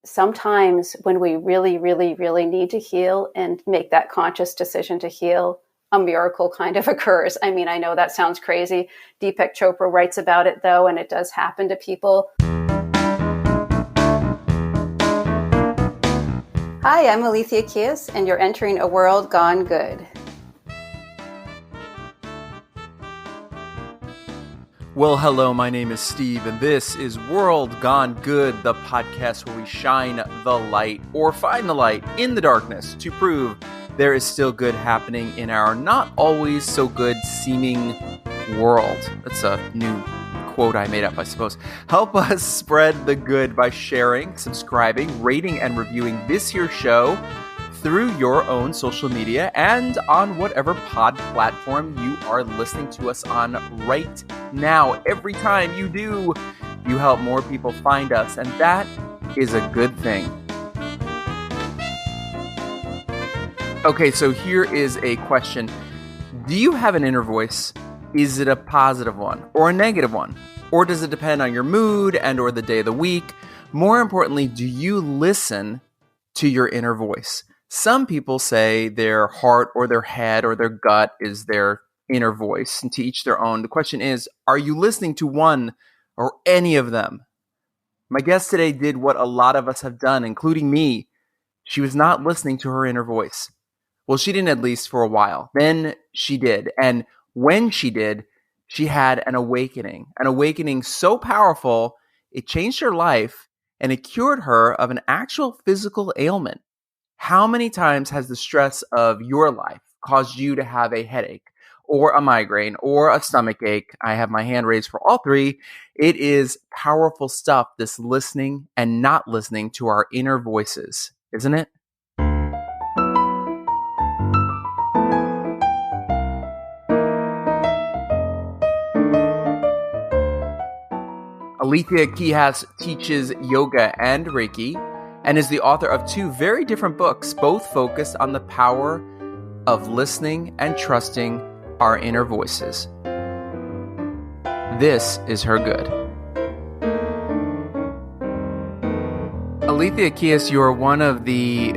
sometimes when we really, really, really need to heal and make that conscious decision to heal, a miracle kind of occurs. I mean, I know that sounds crazy. Deepak Chopra writes about it, though, and it does happen to people. Hi, I'm Alethea Kehas, and you're entering a world gone good. Well, hello, my name is Steve, and this is World Gone Good, the podcast where we shine the light or find the light in the darkness to prove there is still good happening in our not always so good seeming world. That's a new quote I made up, I suppose. Help us spread the good by sharing, subscribing, rating, and reviewing this here show through your own social media and on whatever pod platform you are listening to us on right now. Every time you do, you help more people find us, and that is a good thing. Okay, so here is a question. Do you have an inner voice? Is it a positive one or a negative one? Or does it depend on your mood and or the day of the week? More importantly, do you listen to your inner voice? Some people say their heart or their head or their gut is their inner voice, and to each their own. The question is, are you listening to one or any of them? My guest today did what a lot of us have done, including me. She was not listening to her inner voice. Well, she didn't, at least for a while. Then she did. And when she did, she had an awakening so powerful, it changed her life and it cured her of an actual physical ailment. How many times has the stress of your life caused you to have a headache or a migraine or a stomach ache? I have my hand raised for all three. It is powerful stuff, this listening and not listening to our inner voices, isn't it? Alethea Kehas teaches yoga and reiki and is the author of two very different books, both focused on the power of listening and trusting our inner voices. This is her good. Alethea Kehas, you are one of the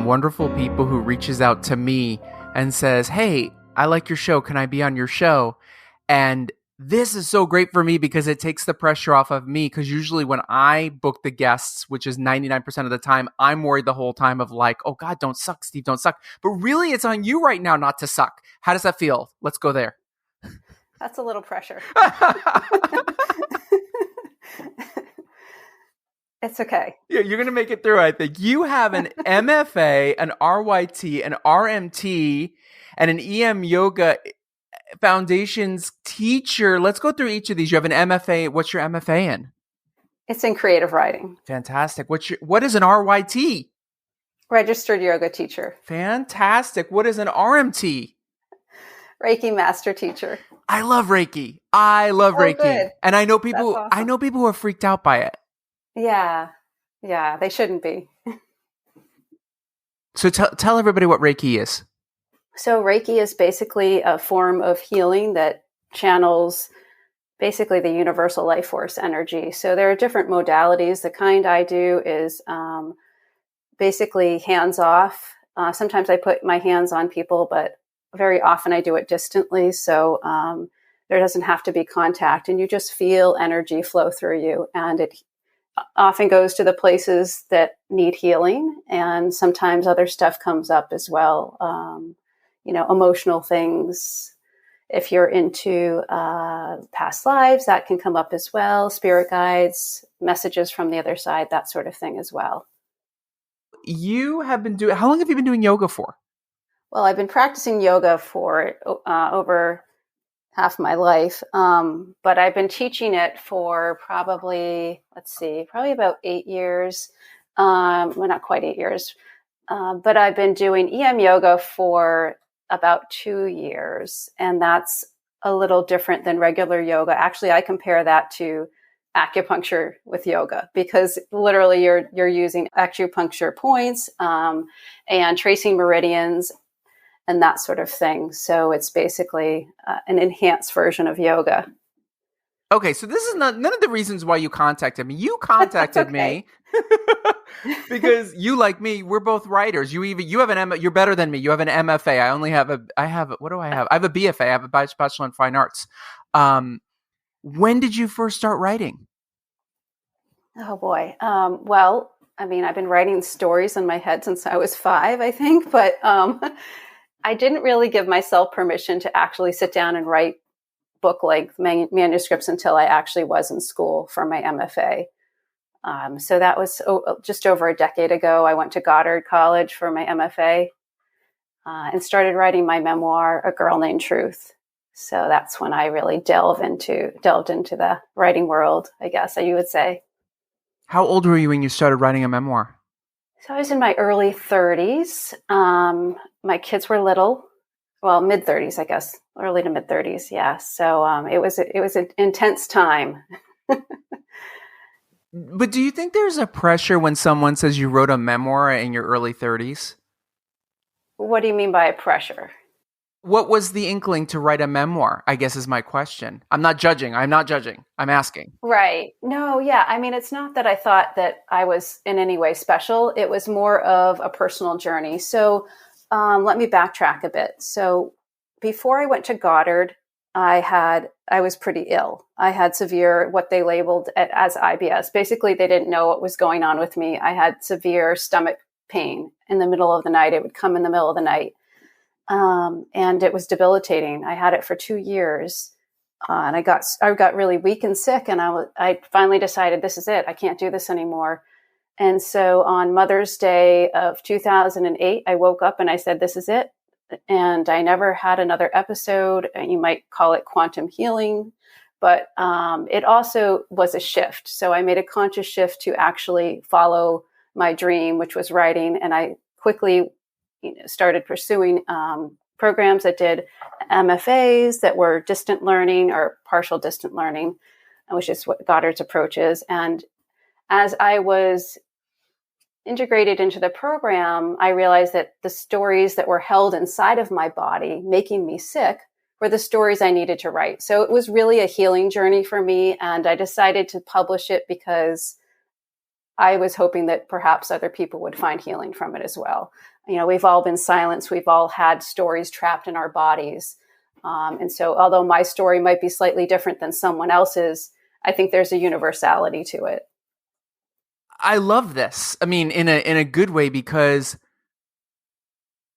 wonderful people who reaches out to me and says, hey, I like your show. Can I be on your show? And this is so great for me because it takes the pressure off of me, because usually when I book the guests, which is 99% of the time, I'm worried the whole time of like, oh God, don't suck, Steve, don't suck. But really, it's on you right now not to suck. How does that feel? Let's go there. That's a little pressure. It's okay. Yeah, you're going to make it through, I think. You have an MFA, an RYT, an RMT, and an EM Yoga Foundation's teacher. Let's go through each of these. You have an MFA. What's your MFA in? It's in creative writing. Fantastic. What is an RYT? Registered yoga teacher. Fantastic. What is an RMT? Reiki master teacher. I love Reiki. Reiki. Good. And I know people. Awesome. I know people who are freaked out by it. Yeah, they shouldn't be. So tell everybody what Reiki is. So Reiki is basically a form of healing that channels basically the universal life force energy. So there are different modalities. The kind I do is basically hands off. Sometimes I put my hands on people, but very often I do it distantly. So there doesn't have to be contact, and you just feel energy flow through you. And it often goes to the places that need healing. And sometimes other stuff comes up as well. Emotional things. If you're into past lives, that can come up as well. Spirit guides, messages from the other side, that sort of thing as well. How long have you been doing yoga for? Well, I've been practicing yoga for over half my life, but I've been teaching it for probably about 8 years. Well, not quite 8 years, but I've been doing EM yoga for about 2 years, and that's a little different than regular yoga. Actually, I compare that to acupuncture with yoga, because literally you're using acupuncture points and tracing meridians and that sort of thing. So it's basically an enhanced version of yoga. Okay, so this is none of the reasons why you contacted me. You contacted me Because you, like me, we're both writers. You have you're better than me. You have an MFA. What do I have? I have a BFA. I have a Bachelor in Fine Arts. When did you first start writing? Oh boy. Well, I mean, I've been writing stories in my head since I was 5, I think, but I didn't really give myself permission to actually sit down and write book-length manuscripts until I actually was in school for my MFA. So that was just over a decade ago. I went to Goddard College for my MFA and started writing my memoir, A Girl Named Truth. So that's when I really delved into the writing world, I guess you would say. How old were you when you started writing a memoir? So I was in my early 30s. My kids were little, well, mid 30s, I guess, early to mid 30s. Yeah. So it was an intense time. But do you think there's a pressure when someone says you wrote a memoir in your early 30s? What do you mean by pressure? What was the inkling to write a memoir, I guess is my question. I'm not judging. I'm asking. Right. No, yeah. I mean, it's not that I thought that I was in any way special. It was more of a personal journey. So let me backtrack a bit. So before I went to Goddard, I was pretty ill. I had severe, what they labeled as IBS. Basically, they didn't know what was going on with me. I had severe stomach pain in the middle of the night. It would come in the middle of the night. And it was debilitating. I had it for 2 years. And I got really weak and sick. And I finally decided, this is it. I can't do this anymore. And so on Mother's Day of 2008, I woke up and I said, this is it. And I never had another episode. You might call it quantum healing, but it also was a shift. So I made a conscious shift to actually follow my dream, which was writing. And I quickly started pursuing programs that did MFAs that were distant learning or partial distant learning, which is what Goddard's approach is. And as I was integrated into the program, I realized that the stories that were held inside of my body, making me sick, were the stories I needed to write. So it was really a healing journey for me. And I decided to publish it because I was hoping that perhaps other people would find healing from it as well. We've all been silenced. We've all had stories trapped in our bodies. And so although my story might be slightly different than someone else's, I think there's a universality to it. I love this. I mean, in a good way, because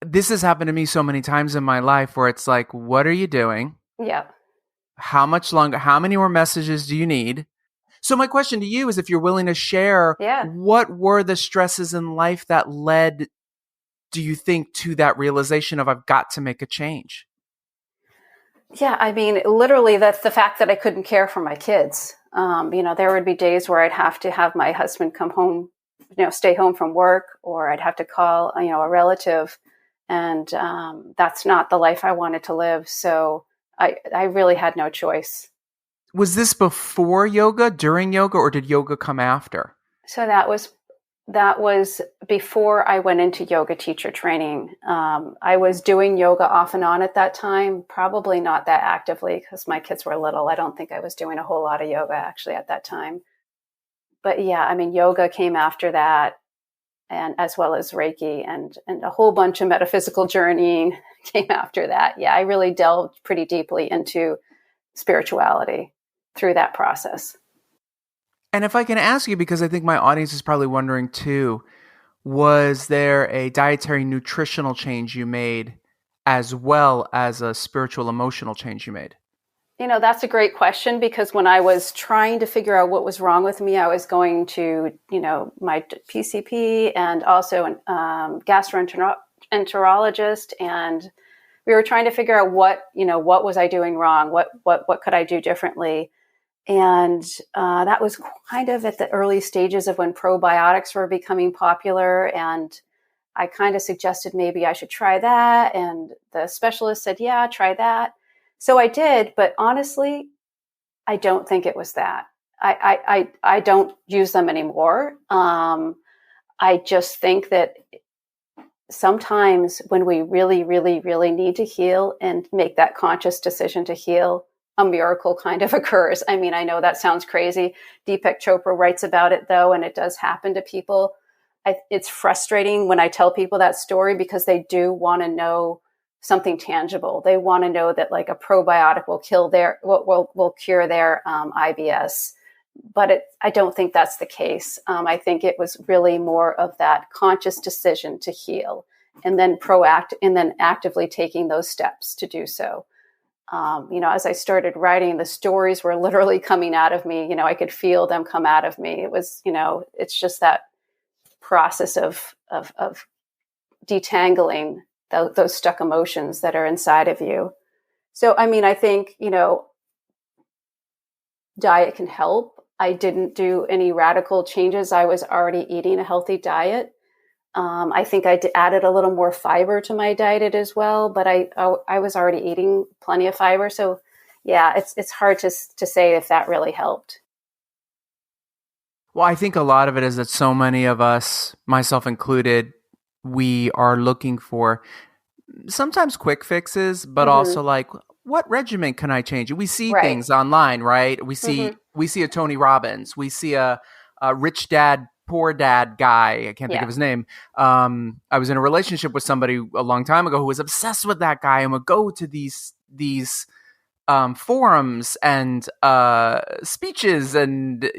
this has happened to me so many times in my life where it's like, what are you doing? Yeah. How much longer? How many more messages do you need? So my question to you is, if you're willing to share, what were the stresses in life that led, do you think, to that realization of I've got to make a change? Yeah, I mean, literally, that's the fact that I couldn't care for my kids. There would be days where I'd have to have my husband come home, stay home from work, or I'd have to call, a relative. And that's not the life I wanted to live. So I really had no choice. Was this before yoga, during yoga, or did yoga come after? So that was before I went into yoga teacher training. I was doing yoga off and on at that time, probably not that actively because my kids were little. I don't think I was doing a whole lot of yoga actually at that time. But yeah, I mean, yoga came after that, and as well as Reiki and a whole bunch of metaphysical journeying came after that. Yeah, I really delved pretty deeply into spirituality through that process. And if I can ask you, because I think my audience is probably wondering too, was there a dietary nutritional change you made as well as a spiritual emotional change you made? That's a great question, because when I was trying to figure out what was wrong with me, I was going to, my PCP and also a gastroenterologist, and we were trying to figure out what was I doing wrong? What could I do differently? And that was kind of at the early stages of when probiotics were becoming popular. And I kind of suggested maybe I should try that. And the specialist said, yeah, try that. So I did. But honestly, I don't think it was that. I don't use them anymore. I just think that sometimes when we really, really, really need to heal and make that conscious decision to heal, a miracle kind of occurs. I mean, I know that sounds crazy. Deepak Chopra writes about it though, and it does happen to people. it's frustrating when I tell people that story because they do want to know something tangible. They want to know that like a probiotic will will cure their IBS, but I don't think that's the case. I think it was really more of that conscious decision to heal, and then actively taking those steps to do so. As I started writing, the stories were literally coming out of me. I could feel them come out of me. It was, it's just that process of detangling those stuck emotions that are inside of you. So, I think, diet can help. I didn't do any radical changes. I was already eating a healthy diet. I think I added a little more fiber to my diet as well, but I was already eating plenty of fiber. So yeah, it's hard to say if that really helped. Well, I think a lot of it is that so many of us, myself included, we are looking for sometimes quick fixes, but also like, what regimen can I change? We see things online, right? We see a Tony Robbins. We see a rich dad, poor dad guy. I can't think of his name. I was in a relationship with somebody a long time ago who was obsessed with that guy and would go to these forums and speeches and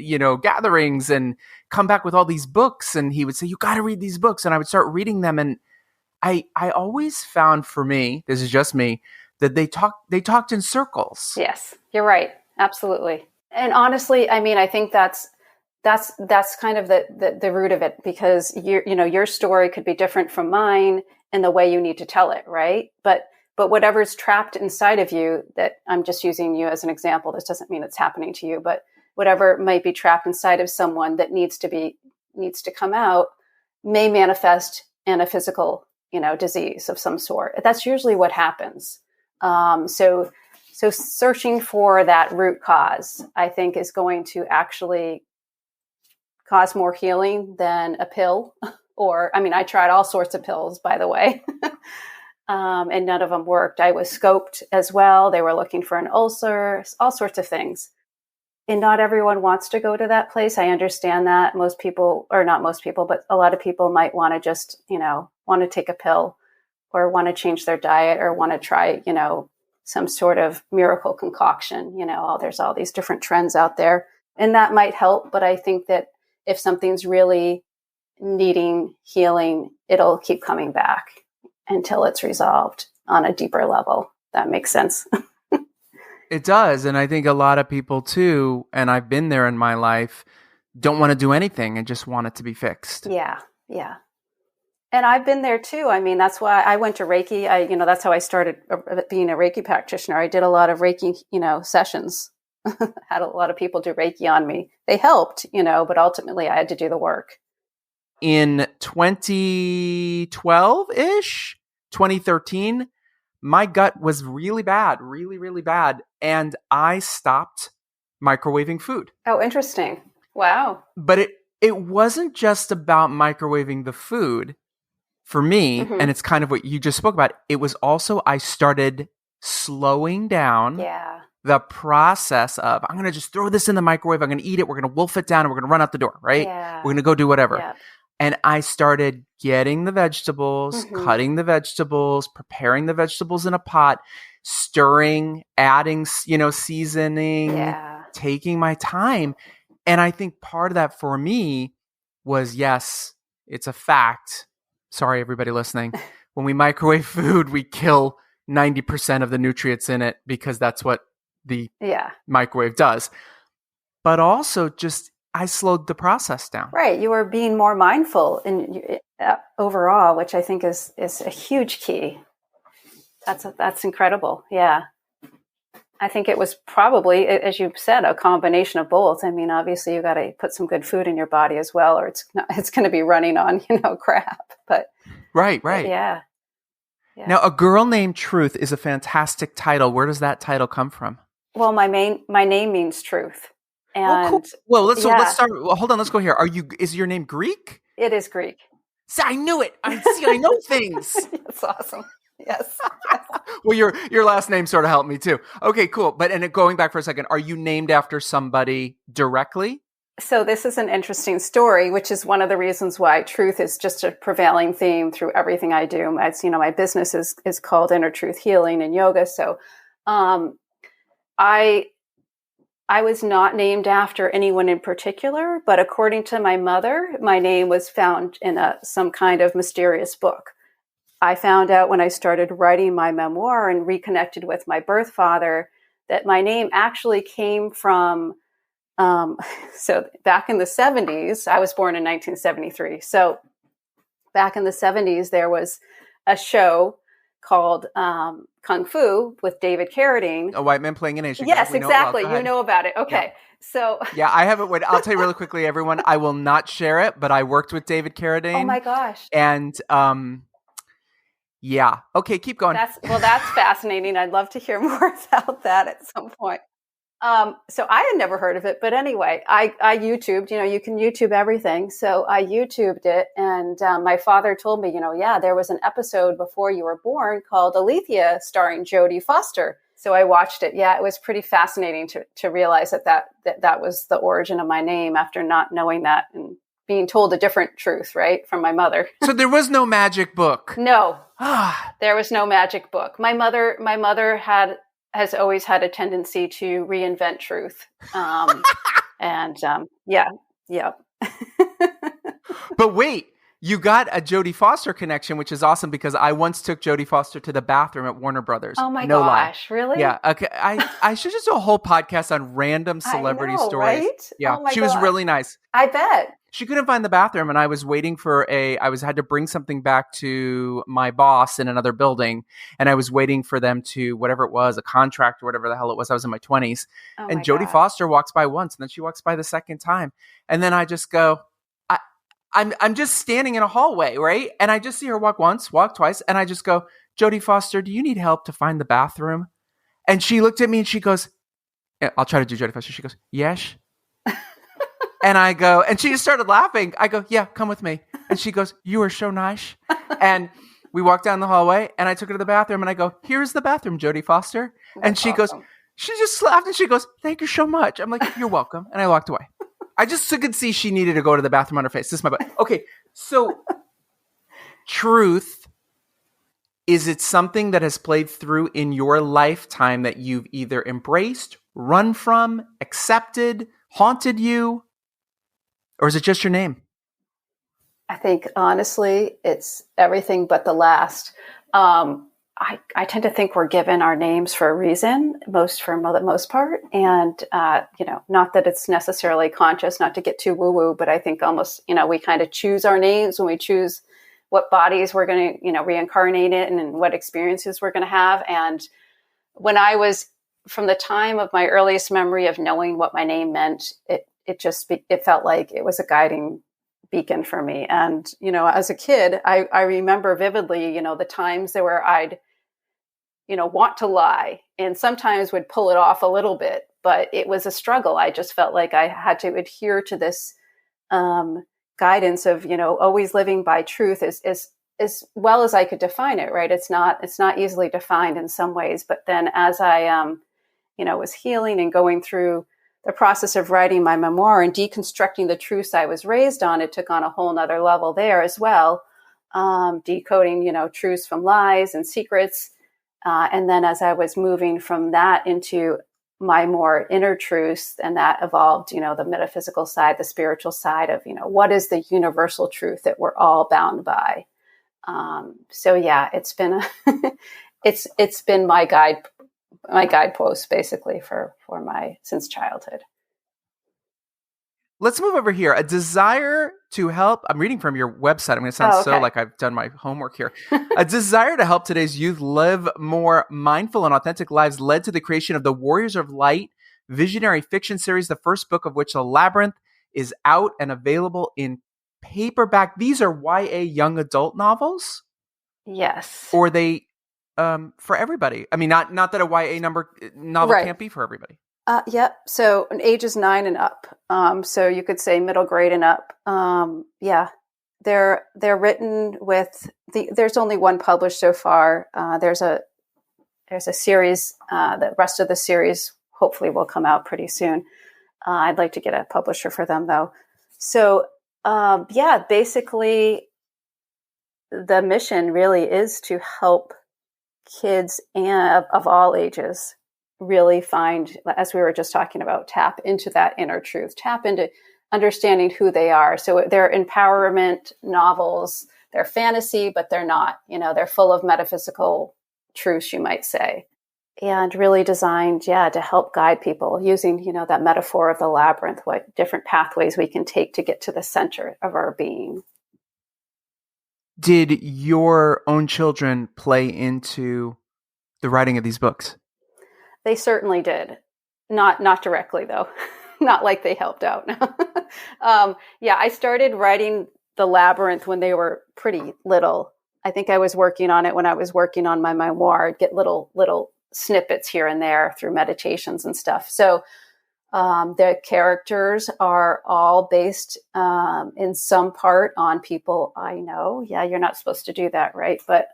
gatherings and come back with all these books, and he would say, you got to read these books, and I would start reading them, and I always found, for me, this is just me, that they talked in circles. Yes, you're right, absolutely. And honestly, I think that's kind of the root of it, because your story could be different from mine in the way you need to tell it, right? But whatever's trapped inside of you, that I'm just using you as an example, this doesn't mean it's happening to you, but whatever might be trapped inside of someone that needs to come out may manifest in a physical, disease of some sort. That's usually what happens. So searching for that root cause, I think, is going to actually cause more healing than a pill. Or, I tried all sorts of pills, by the way. And none of them worked. I was scoped as well. They were looking for an ulcer, all sorts of things. And not everyone wants to go to that place. I understand that. Most people, or not most people, but a lot of people might want to just, want to take a pill or want to change their diet or want to try, some sort of miracle concoction. There's all these different trends out there, and that might help. But I think that if something's really needing healing, it'll keep coming back until it's resolved on a deeper level. That makes sense. It does. And I think a lot of people too, and I've been there in my life, don't want to do anything and just want it to be fixed. Yeah. Yeah. And I've been there too. That's why I went to Reiki. That's how I started being a Reiki practitioner. I did a lot of Reiki, sessions. Had a lot of people do Reiki on me. They helped, but ultimately I had to do the work. In 2012-ish, 2013, my gut was really bad, really, really bad. And I stopped microwaving food. Oh, interesting. Wow. But it wasn't just about microwaving the food for me. Mm-hmm. And it's kind of what you just spoke about. It was also, I started slowing down the process of, I'm going to just throw this in the microwave. I'm going to eat it. We're going to wolf it down and we're going to run out the door, right? Yeah. We're going to go do whatever. Yeah. And I started getting the vegetables, cutting the vegetables, preparing the vegetables in a pot, stirring, adding, seasoning, taking my time. And I think part of that for me was, yes, it's a fact. Sorry, everybody listening. When we microwave food, we kill 90% of the nutrients in it because that's what the microwave does. But also just, I slowed the process down. Right. You were being more mindful overall, which I think is a huge key. That's incredible. Yeah. I think it was probably, as you said, a combination of both. Obviously you got to put some good food in your body as well, or it's going to be running on, crap. But right. Yeah. Now, A Girl Named Truth is a fantastic title. Where does that title come from? Well, my name means truth. And cool. Well, let's start. Well, hold on. Let's go here. Is your name Greek? It is Greek. See, I knew it. I know things. That's awesome. Yes. Well, your last name sort of helped me too. Okay, cool. But going back for a second, are you named after somebody directly? So this is an interesting story, which is one of the reasons why truth is just a prevailing theme through everything I do. As you know, my business is called Inner Truth Healing and Yoga. So I was not named after anyone in particular, but according to my mother, my name was found in some kind of mysterious book. I found out when I started writing my memoir and reconnected with my birth father that my name actually came from, so back in the 70s, I was born in 1973. So back in the 70s, there was a show called Kung Fu with David Carradine. A white man playing an Asian. Yes, exactly. You know about it. Okay. Yeah. So yeah, I haven't. Wait, I'll tell you really quickly, everyone. I will not share it, but I worked with David Carradine. Oh my gosh. And yeah. Okay, keep going. That's fascinating. I'd love to hear more about that at some point. So I had never heard of it, but anyway, I YouTubed, you can YouTube everything. So I YouTubed it, and my father told me, yeah, there was an episode before you were born called Alethea starring Jodie Foster. So I watched it. Yeah, it was pretty fascinating to realize that was the origin of my name after not knowing that and being told a different truth, right, from my mother. So there was no magic book. No, there was no magic book. My mother has always had a tendency to reinvent truth. Yeah. But wait, you got a Jodie Foster connection, which is awesome because I once took Jodie Foster to the bathroom at Warner Brothers. Oh my gosh, really? Yeah. Okay. I should just do a whole podcast on random celebrity stories. Right? Yeah. She was really nice. I bet. She couldn't find the bathroom, and I was waiting for had to bring something back to my boss in another building, and I was waiting for them to, whatever it was, a contract or whatever the hell it was. I was in my 20s, and Jodie Foster walks by once, and then she walks by the second time, and then I just go, I'm just standing in a hallway, right? And I just see her walk once, walk twice, and I just go, Jodie Foster, do you need help to find the bathroom? And she looked at me and she goes, I'll try to do Jodie Foster. She goes, yes. And I go, and she just started laughing. I go, yeah, come with me. And she goes, you are so nice. And we walked down the hallway, and I took her to the bathroom, and I go, here's the bathroom, Jodie Foster. And she goes, she just laughed, and she goes, thank you so much. I'm like, you're welcome. And I walked away. I just could see she needed to go to the bathroom on her face. This is my butt. Okay, so truth, is it something that has played through in your lifetime that you've either embraced, run from, accepted, haunted you? Or is it just your name? I think, honestly, it's everything but the last. I tend to think we're given our names for a reason, for the most part. And, not that it's necessarily conscious, not to get too woo-woo, but I think almost, we kind of choose our names when we choose what bodies we're going to, reincarnate in and what experiences we're going to have. And when I was, from the time of my earliest memory of knowing what my name meant, it felt like it was a guiding beacon for me. And, as a kid, I remember vividly, the times there where I'd, want to lie and sometimes would pull it off a little bit, but it was a struggle. I just felt like I had to adhere to this guidance of, always living by truth as well as I could define it, right? It's not easily defined in some ways, but then as I, was healing and going through the process of writing my memoir and deconstructing the truths I was raised on, it took on a whole nother level there as well. Decoding, truths from lies and secrets. And then as I was moving from that into my more inner truths, and that evolved, the metaphysical side, the spiritual side of, what is the universal truth that we're all bound by? So yeah, it's been, it's been my guidepost basically since childhood. Let's move over here. A desire to help. I'm reading from your website. I'm going to sound so like I've done my homework here. A desire to help today's youth live more mindful and authentic lives led to the creation of the Warriors of Light visionary fiction series, the first book of which, The Labyrinth, is out and available in paperback. These are YA young adult novels? Yes. Or are they for everybody? I mean, not that a YA novel can't be for everybody. Yep. So ages 9 and up. So you could say middle grade and up. Yeah, they're written with there's only one published so far. There's a series. The rest of the series hopefully will come out pretty soon. I'd like to get a publisher for them though. So basically the mission really is to help kids of all ages really find, as we were just talking about, tap into that inner truth, tap into understanding who they are. So they're empowerment novels, they're fantasy, but they're not, they're full of metaphysical truths, you might say, and really designed, to help guide people using, that metaphor of the labyrinth, what different pathways we can take to get to the center of our being. Did your own children play into the writing of these books? They certainly did. Not directly, though. Not like they helped out. I started writing The Labyrinth when they were pretty little. I think I was working on it when I was working on my memoir. I'd get little snippets here and there through meditations and stuff. So the characters are all based in some part on people I know. Yeah, you're not supposed to do that, right? But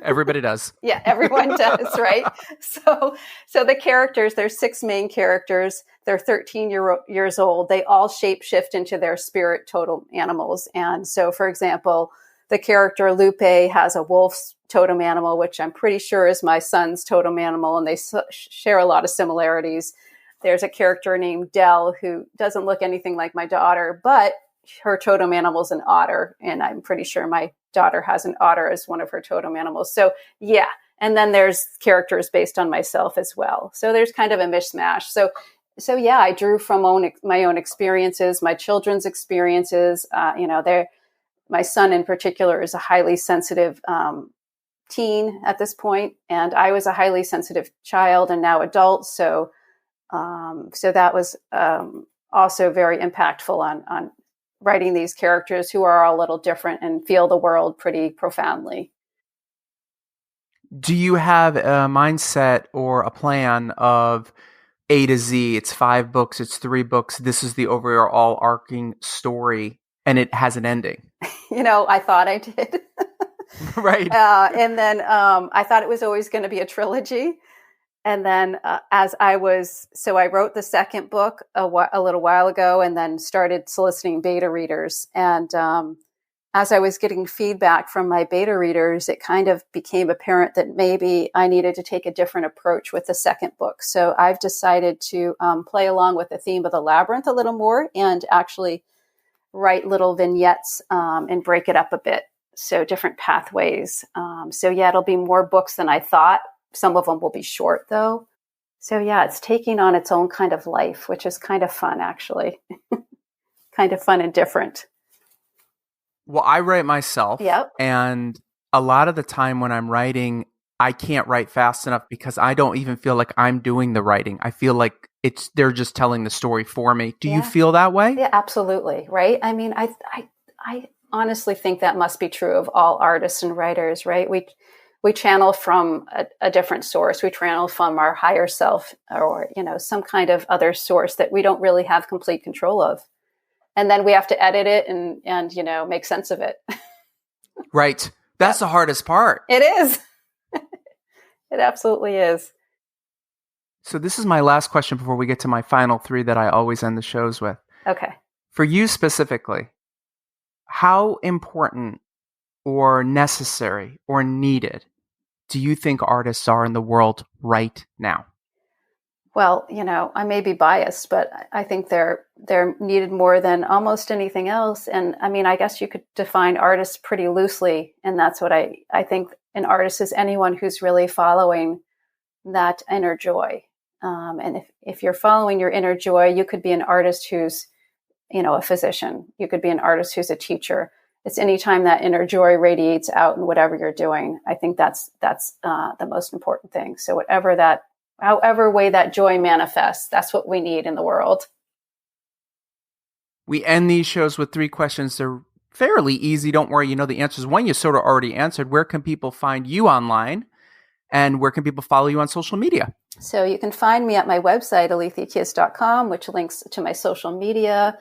everybody does. Yeah, everyone does, right? So the characters, there's 6 main characters. They're 13 years old. They all shapeshift into their spirit totem animals. And so, for example, the character Lupe has a wolf's totem animal, which I'm pretty sure is my son's totem animal, and they share a lot of similarities. There's a character named Dell who doesn't look anything like my daughter, but her totem animal is an otter. And I'm pretty sure my daughter has an otter as one of her totem animals. So yeah. And then there's characters based on myself as well. So there's kind of a mishmash. So yeah, I drew from my own experiences, my children's experiences. My son in particular is a highly sensitive teen at this point, and I was a highly sensitive child and now adult. So that was also very impactful on writing these characters who are all a little different and feel the world pretty profoundly. Do you have a mindset or a plan of A to Z? It's 5 books, it's 3 books. This is the overall arcing story, and it has an ending. I thought I did. Right. And then I thought it was always going to be a trilogy. And then I wrote the second book a little while ago and then started soliciting beta readers. And as I was getting feedback from my beta readers, it kind of became apparent that maybe I needed to take a different approach with the second book. So I've decided to play along with the theme of the labyrinth a little more and actually write little vignettes and break it up a bit. So different pathways. It'll be more books than I thought. Some of them will be short, though. So, it's taking on its own kind of life, which is kind of fun, actually. Kind of fun and different. Well, I write myself. Yep. And a lot of the time when I'm writing, I can't write fast enough because I don't even feel like I'm doing the writing. I feel like they're just telling the story for me. Do you feel that way? Yeah, absolutely. Right. I mean, I honestly think that must be true of all artists and writers, right? We channel from a different source. We channel from our higher self or, some kind of other source that we don't really have complete control of. And then we have to edit it and make sense of it. Right. That's the hardest part. It is. It absolutely is. So this is my last question before we get to my final 3 that I always end the shows with. Okay. For you specifically, how important or necessary or needed do you think artists are in the world right now? Well, I may be biased, but I think they're needed more than almost anything else. And I mean, I guess you could define artists pretty loosely. And that's what I think an artist is anyone who's really following that inner joy. And if you're following your inner joy, you could be an artist who's, a physician. You could be an artist who's a teacher. It's anytime that inner joy radiates out in whatever you're doing. I think that's the most important thing. So however way that joy manifests, that's what we need in the world. We end these shows with 3 questions. They're fairly easy. Don't worry, you know the answers. One you sort of already answered. Where can people find you online? And where can people follow you on social media? So you can find me at my website, aletheakehas.com, which links to my social media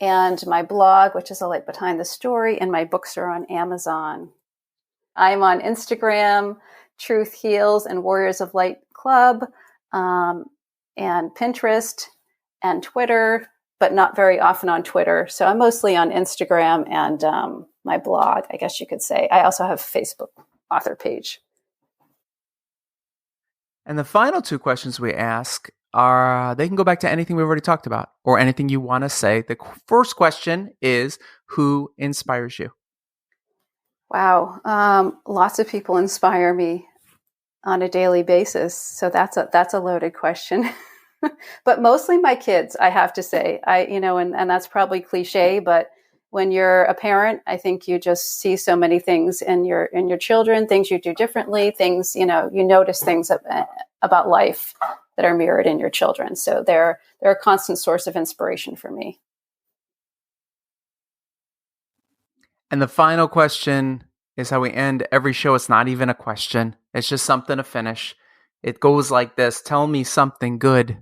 and my blog, which is A Light Behind the Story, and my books are on Amazon. I'm on Instagram, Truth Heals and Warriors of Light Club, and Pinterest, and Twitter, but not very often on Twitter. So I'm mostly on Instagram and my blog, I guess you could say. I also have a Facebook author page. And the final two questions we ask are, they can go back to anything we've already talked about or anything you want to say. The first question is, who inspires you? Wow. Lots of people inspire me on a daily basis. So that's a loaded question. But mostly my kids, I have to say. And that's probably cliche, but when you're a parent, I think you just see so many things in your children, things you do differently, things, you notice things about life that are mirrored in your children. So they're a constant source of inspiration for me. And the final question is how we end every show. It's not even a question. It's just something to finish. It goes like this. Tell me something good. ...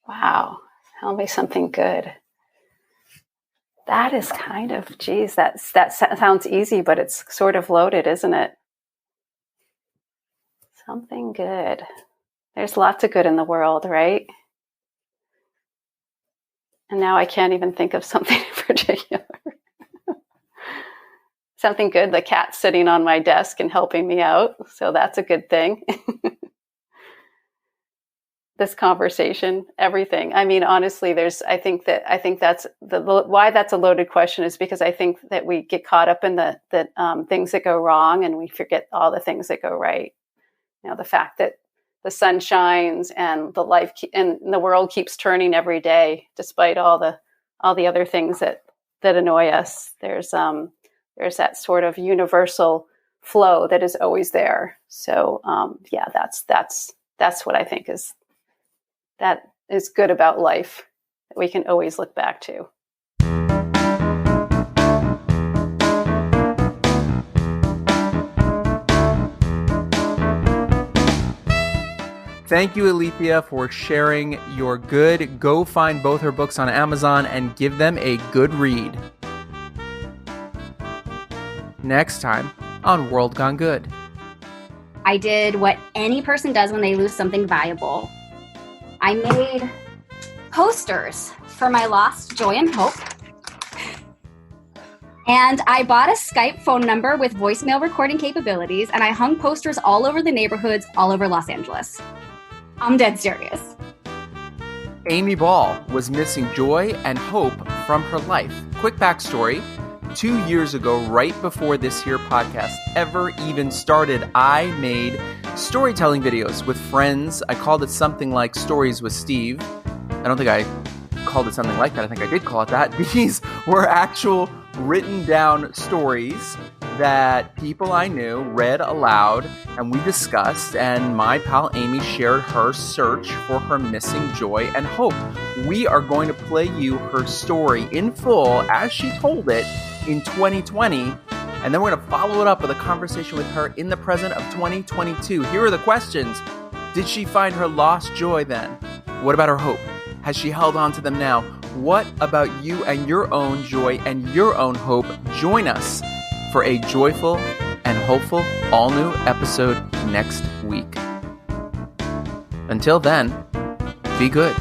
Wow. Tell me something good. That is kind of, that sounds easy, but it's sort of loaded, isn't it? Something good. There's lots of good in the world, right? And now I can't even think of something in particular. Something good, the cat's sitting on my desk and helping me out. So that's a good thing. This conversation, everything. I mean, honestly, I think that's why that's a loaded question is because I think that we get caught up in the things that go wrong and we forget all the things that go right. The fact that the sun shines and the world keeps turning every day, despite all the other things that annoy us. There's that sort of universal flow that is always there. So that's what I think is good about life that we can always look back to. Thank you, Alethea, for sharing your good. Go find both her books on Amazon and give them a good read. Next time on World Gone Good. I did what any person does when they lose something valuable. I made posters for my lost joy and hope. And I bought a Skype phone number with voicemail recording capabilities, and I hung posters all over the neighborhoods all over Los Angeles. I'm dead serious. Amy Ball was missing joy and hope from her life. Quick backstory. 2 years ago, right before this here podcast ever even started, I made storytelling videos with friends. I called it something like Stories with Steve. I don't think I called it something like that. I think I did call it that. These were actual written down stories that people I knew read aloud and we discussed, and my pal Amy shared her search for her missing joy and hope. We are going to play you her story in full as she told it in 2020, and then we're going to follow it up with a conversation with her in the present of 2022. Here are the questions. Did she find her lost joy then? What about her hope? Has she held on to them now? What about you and your own joy and your own hope? Join us for a joyful and hopeful all-new episode next week. Until then, be good.